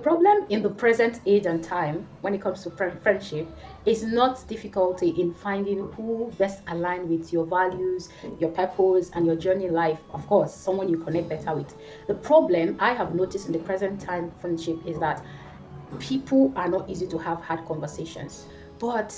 problem in the present age and time when it comes to friendship is not difficulty in finding who best align with your values, your purpose, and your journey in life. Of course, someone you connect better with. The problem I have noticed in the present time friendship is that people are not easy to have hard conversations. But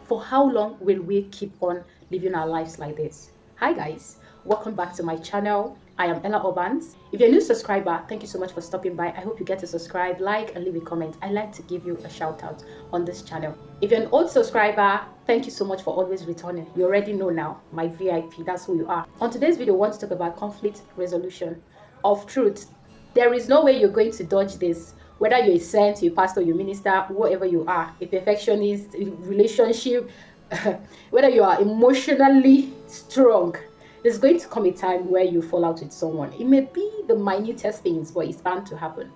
for how long will we keep on living our lives like this? Hi guys, welcome back to my channel. I am Ep7 Obans. If you're a new subscriber, thank you so much for stopping by. I hope you get to subscribe, like, and leave a comment. I like to give you a shout out on this channel. If you're an old subscriber, thank you so much for always returning. You already know now, my VIP, that's who you are. On today's video, I want to talk about conflict resolution. Of truth, there is no way you're going to dodge this. Whether you're a saint, you're a pastor, you're a minister, whatever you are, a perfectionist, a relationship, whether you are emotionally strong, there's going to come a time where you fall out with someone. It may be the minutest things, but it's bound to happen.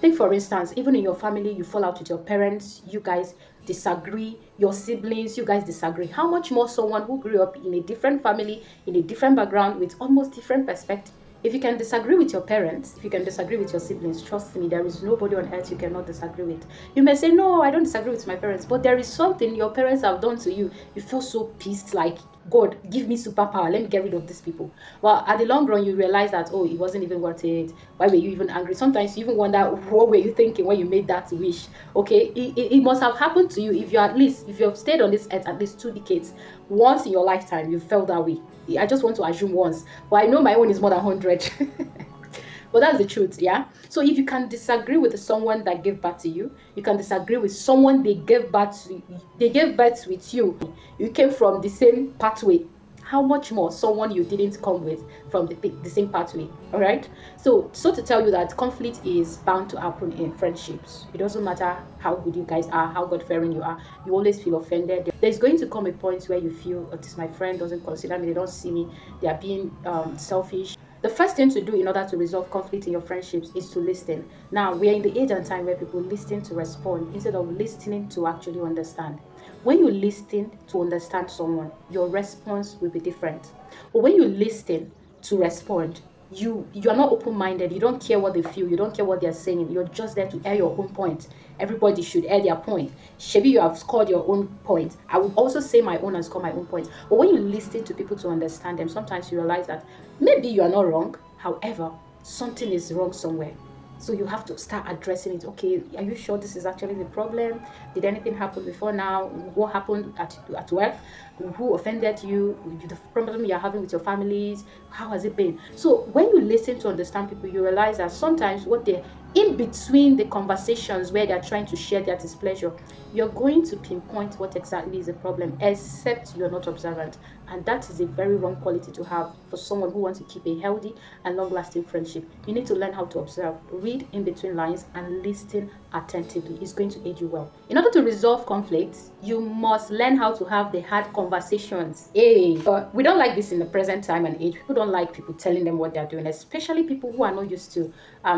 Take for instance, even in your family, you fall out with your parents, you guys disagree, your siblings, you guys disagree. How much more someone who grew up in a different family, in a different background, with almost different perspective? If you can disagree with your parents, if you can disagree with your siblings, trust me, there is nobody on earth you cannot disagree with. You may say, no, I don't disagree with my parents, but there is something your parents have done to you. You feel so pissed, like, God, give me superpower. Let me get rid of these people. Well, at the long run, you realize that, oh, it wasn't even worth it. Why were you even angry? Sometimes you even wonder, what were you thinking when you made that wish? Okay, it must have happened to you if if you've stayed on this earth at least 2 decades. Once in your lifetime, you felt that way. I just want to assume once, but I know my own is more than 100. But that's the truth, yeah? So if you can disagree with someone that gave birth to you, you can disagree with someone they gave birth with you. You came from the same pathway. How much more someone you didn't come with from the same pathway, all right? So to tell you that conflict is bound to happen in friendships. It doesn't matter how good you guys are, how God-fearing you are, you always feel offended. There's going to come a point where you feel, oh, this my friend doesn't consider me, they don't see me, they are being selfish. The first thing to do in order to resolve conflict in your friendships is to listen. Now, we are in the age and time where people listen to respond instead of listening to actually understand. When you listen to understand someone, your response will be different. But when you listen to respond, you are not open-minded. You don't care what they feel. You don't care what they're saying. You're just there to air your own point. Everybody should air their point. Maybe you have scored your own point. I would also say my own and score my own point. But when you listen to people to understand them, sometimes you realize that maybe you are not wrong. However, something is wrong somewhere. So you have to start addressing it. Okay, are you sure this is actually the problem? Did anything happen before now? What happened at work? Who offended you? The problem you're having with your families? How has it been? So when you listen to understand people, you realize that sometimes what they're in between the conversations where they're trying to share their displeasure, you're going to pinpoint what exactly is the problem, except you're not observant. And that is a very wrong quality to have for someone who wants to keep a healthy and long-lasting friendship. You need to learn how to observe, read in between lines, and listen attentively. It's going to aid you well. In order to resolve conflicts, you must learn how to have the hard conversations. Hey, but we don't like this in the present time and age. People don't like people telling them what they're doing, especially people who are not used to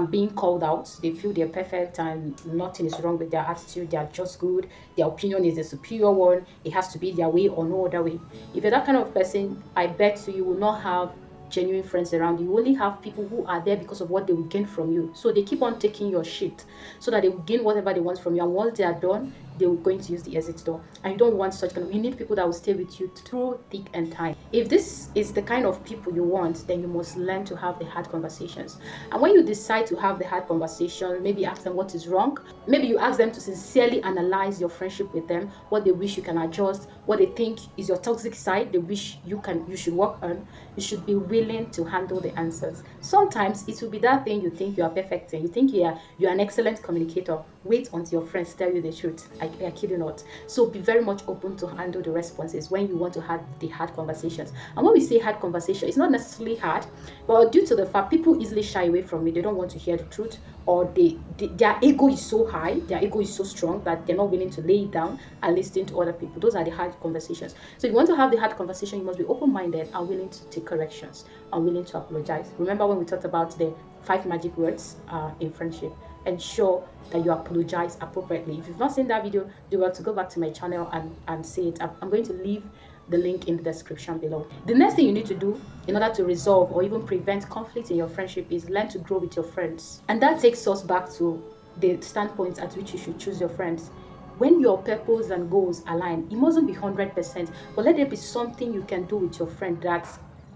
being called out. They feel they're perfect and nothing is wrong with their attitude. They are just good. Their opinion is the superior one. It has to be their way or no other way. If you're that kind of person, I bet you will not have genuine friends around you. You only have people who are there because of what they will gain from you. So they keep on taking your shit so that they will gain whatever they want from you. And once they are done, they will going to use the exit door. And you don't want such kind of, you need people that will stay with you through thick and thin. If this is the kind of people you want, then you must learn to have the hard conversations. And when you decide to have the hard conversation, maybe ask them what is wrong. Maybe you ask them to sincerely analyze your friendship with them, what they wish you can adjust, what they think is your toxic side, they wish you should work on. You should be willing to handle the answers. Sometimes it will be that thing you think you are perfect in. You think you are an excellent communicator. Wait until your friends tell you the truth. I kid you not. So be very much open to handle the responses when you want to have the hard conversations. And when we say hard conversation, it's not necessarily hard, but due to the fact people easily shy away from it, they don't want to hear the truth, or their ego is so high, their ego is so strong that they're not willing to lay it down and listen to other people. Those are the hard conversations. So if you want to have the hard conversation, you must be open-minded and willing to take corrections and willing to apologize. Remember when we talked about the 5 magic words in friendship? Ensure that you apologize appropriately. If you've not seen that video, do well to go back to my channel and see it. I'm going to leave the link in the description below. The next thing you need to do in order to resolve or even prevent conflict in your friendship is learn to grow with your friends. And that takes us back to the standpoints at which you should choose your friends. When your purpose and goals align, it mustn't be 100%, but let there be something you can do with your friend that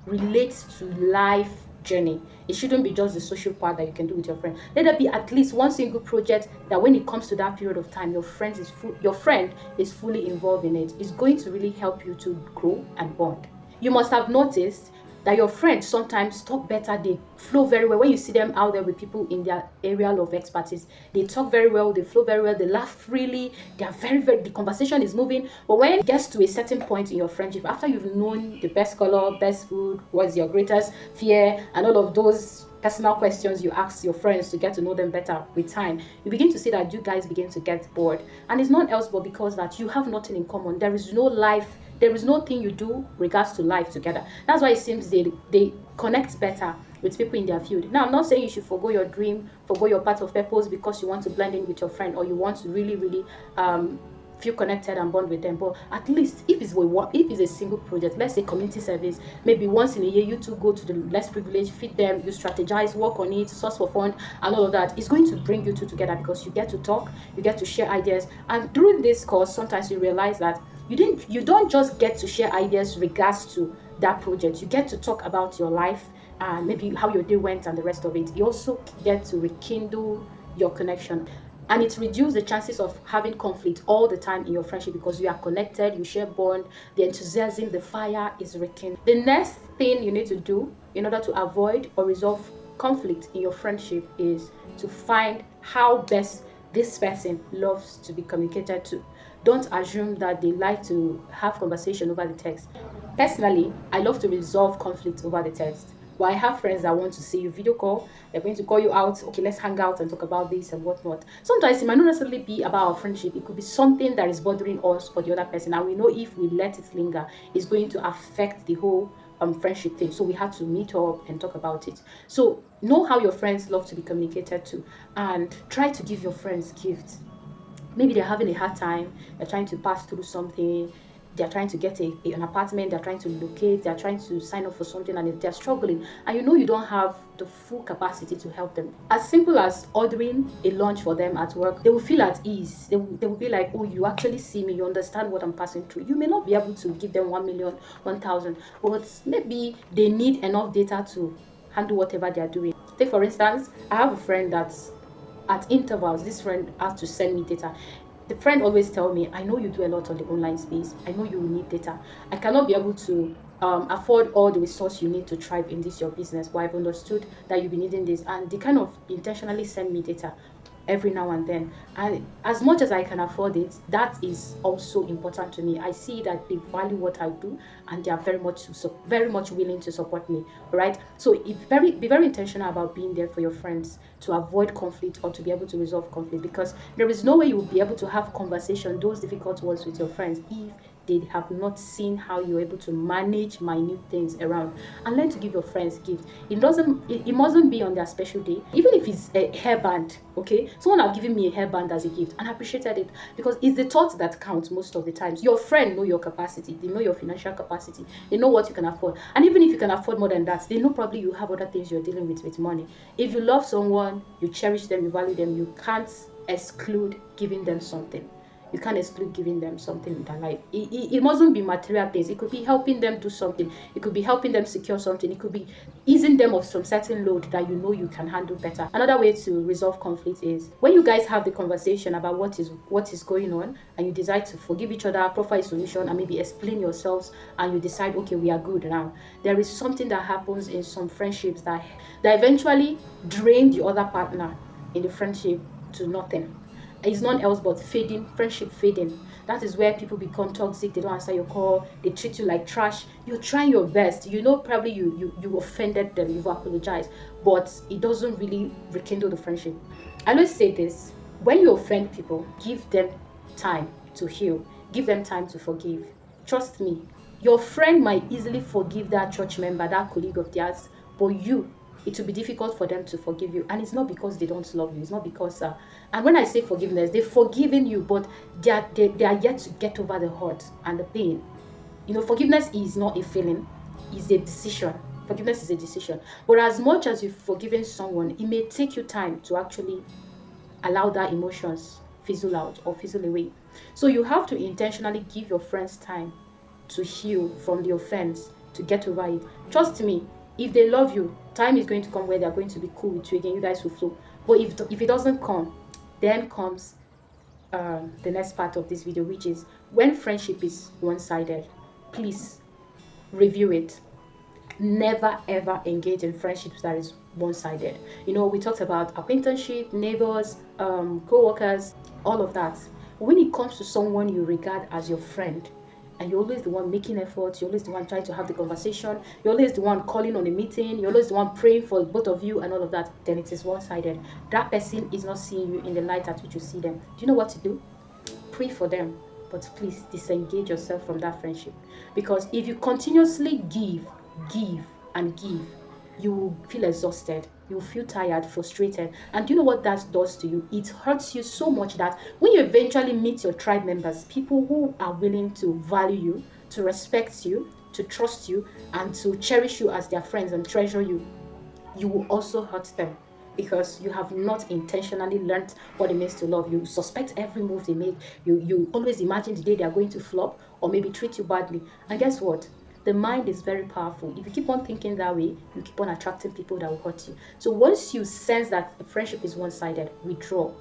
relates to life journey. It shouldn't be just the social part that you can do with your friend. Let there be at least one single project that when it comes to that period of time, your friend is fully involved in it. It's going to really help you to grow and bond. You must have noticed that your friends sometimes talk better, they flow very well. When you see them out there with people in their area of expertise, they talk very well, they flow very well, they laugh freely, they are very, the conversation is moving. But when it gets to a certain point in your friendship, after you've known the best color, best food, what's your greatest fear, and all of those personal questions you ask your friends to get to know them better with time, you begin to see that you guys begin to get bored. And it's not else but because that you have nothing in common. There is no life, there is no thing you do regards to life together. That's why it seems they connect better with people in their field. Now, I'm not saying you should forgo your dream, forgo your path of purpose because you want to blend in with your friend or you want to really feel connected and bond with them. But at least if it's a single project, let's say community service, maybe once in a year you two go to the less privileged, feed them, you strategize, work on it, source for fund, and all of that. It's going to bring you two together because you get to talk, you get to share ideas. And during this course, sometimes you realize that you don't just get to share ideas regards to that project. You get to talk about your life and maybe how your day went and the rest of it. You also get to rekindle your connection, and it reduces the chances of having conflict all the time in your friendship because you are connected, you share bond, the enthusiasm, the fire is rekindled. The next thing you need to do in order to avoid or resolve conflict in your friendship is to find how best this person loves to be communicated to. Don't assume that they like to have conversation over the text. Personally, I love to resolve conflict over the text. But I have friends that want to see you video call. They're going to call you out. Okay, let's hang out and talk about this and whatnot. Sometimes it might not necessarily be about our friendship. It could be something that is bothering us or the other person. And we know if we let it linger, it's going to affect the whole friendship thing. So we have to meet up and talk about it. So know how your friends love to be communicated to and try to give your friends gifts. Maybe they're having a hard time, they're trying to pass through something, they're trying to get an apartment, they're trying to locate, they're trying to sign up for something, and they're struggling, and you know you don't have the full capacity to help them. As simple as ordering a lunch for them at work, they will feel at ease. They will be like, oh, you actually see me, you understand what I'm passing through. You may not be able to give them 1 million, 1,000, but maybe they need enough data to handle whatever they're doing. Take for instance, I have a friend that's at intervals, this friend has to send me data. The friend always tell me, I know you do a lot on the online space, I know you will need data, I cannot be able to afford all the resource you need to thrive in this your business, but I've understood that you'll be needing this, and they kind of intentionally send me data every now and then. And as much as I can afford it, that is also important to me. I see that they value what I do and they are very much willing to support me. Right? So be very intentional about being there for your friends to avoid conflict or to be able to resolve conflict, because there is no way you will be able to have conversation, those difficult ones with your friends, if they have not seen how you're able to manage minute things around. And learn to give your friends gifts. It mustn't be on their special day, even if it's a hairband. Okay, someone have given me a hairband as a gift and I appreciated it, because it's the thought that counts most of the times. Your friend know your capacity, they know your financial capacity, they know what you can afford, and even if you can afford more than that, they know probably you have other things you're dealing with money. If you love someone, you cherish them, you value them, you can't exclude giving them something. You can't exclude giving them something in their life. It mustn't be material things. It could be helping them do something. It could be helping them secure something. It could be easing them of some certain load that you know you can handle better. Another way to resolve conflict is when you guys have the conversation about what is going on, and you decide to forgive each other, profile a solution, and maybe explain yourselves, and you decide, okay, we are good now. There is something that happens in some friendships that eventually drain the other partner in the friendship to nothing. It's not else but fading, friendship fading. That is where people become toxic. They don't answer your call, they treat you like trash. You're trying your best, you know, probably you offended them, you've apologized, but it doesn't really rekindle the friendship. I always say this: when you offend people, give them time to heal, give them time to forgive. Trust me, your friend might easily forgive that church member, that colleague of theirs, but it will be difficult for them to forgive you. And it's not because they don't love you, it's not because and when I say forgiveness, they've forgiven you, but they are yet to get over the hurt and the pain. You know, forgiveness is not a feeling, it's a decision. Forgiveness is a decision. But as much as you've forgiven someone, it may take you time to actually allow that emotions fizzle out or fizzle away. So you have to intentionally give your friends time to heal from the offense, to get over it. Trust me, if they love you, time is going to come where they're going to be cool with you again. You guys will flow. But if it doesn't come, then comes the next part of this video, which is when friendship is one-sided. Please review it. Never ever engage in friendships that is one-sided. We talked about acquaintanceship, neighbors, co-workers, all of that. When it comes to someone you regard as your friend, and you're always the one making efforts, you're always the one trying to have the conversation, you're always the one calling on a meeting, you're always the one praying for both of you and all of that, then it is one-sided. That person is not seeing you in the light at which you see them. Do you know what to do? Pray for them, but please disengage yourself from that friendship. Because if you continuously give and give, you will feel exhausted, you will feel tired, frustrated. And do you know what that does to you? It hurts you so much that when you eventually meet your tribe members, people who are willing to value you, to respect you, to trust you, and to cherish you as their friends and treasure you, you will also hurt them, because you have not intentionally learned what it means to love. You suspect every move they make. You always imagine the day they are going to flop or maybe treat you badly. And guess what? The mind is very powerful. If you keep on thinking that way, you keep on attracting people that will hurt you. So once you sense that a friendship is one-sided, withdraw.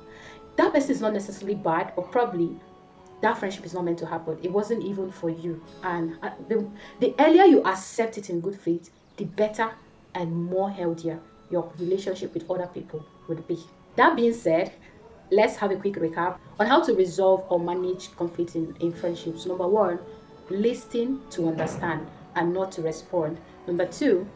That person is not necessarily bad, or probably that friendship is not meant to happen. It wasn't even for you. And the earlier you accept it in good faith, the better and more healthier your relationship with other people would be. That being said, let's have a quick recap on how to resolve or manage conflict in friendships. Number one, listen to understand and not to respond. Number two,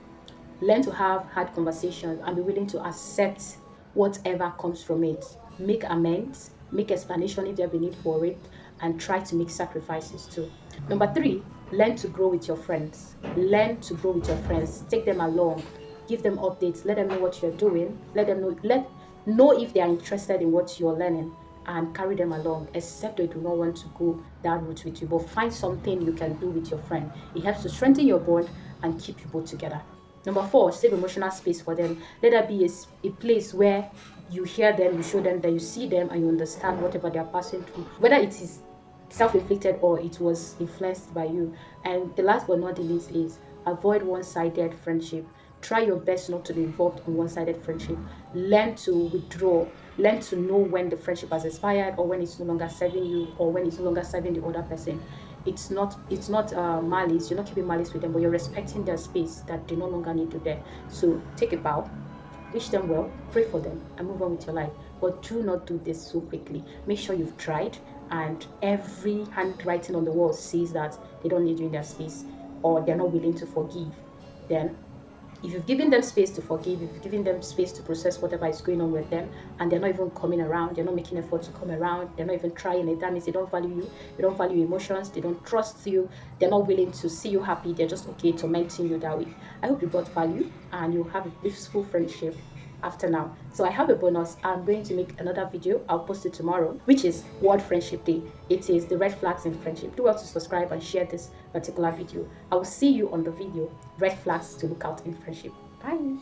learn to have hard conversations and be willing to accept whatever comes from it. Make amends, make explanation if there be need for it, and try to make sacrifices too. Number three, learn to grow with your friends. Learn to grow with your friends. Take them along, give them updates, let them know what you're doing, let know if they are interested in what you're learning, and carry them along, except they do not want to go that route with you. But find something you can do with your friend. It helps to strengthen your bond and keep you both together. Number four, save emotional space for them. Let that be a place where you hear them, you show them, that you see them, and you understand whatever they are passing through, whether it is self-inflicted or it was influenced by you. And the last but not the least is avoid one-sided friendship. Try your best not to be involved in one-sided friendship. Learn to withdraw. Learn to know when the friendship has expired, or when it's no longer serving you, or when it's no longer serving the other person. It's not malice. You're not keeping malice with them, but you're respecting their space that they no longer need you there. So take a bow, wish them well, pray for them, and move on with your life. But do not do this so quickly. Make sure you've tried, and every handwriting on the wall says that they don't need you in their space, or they're not willing to forgive. Then, if you've given them space to forgive, if you've given them space to process whatever is going on with them, and they're not even coming around, they're not making effort to come around, they're not even trying it, that means they don't value you, they don't value emotions, they don't trust you, they're not willing to see you happy, they're just okay tormenting you that way. I hope you got value and you have a blissful friendship after now. So I have a bonus. I'm going to make another video. I'll post it tomorrow, which is World Friendship Day. It is the red flags in friendship. Do well to subscribe and share this particular video. I will see you on the video, red flags to look out in friendship. Bye.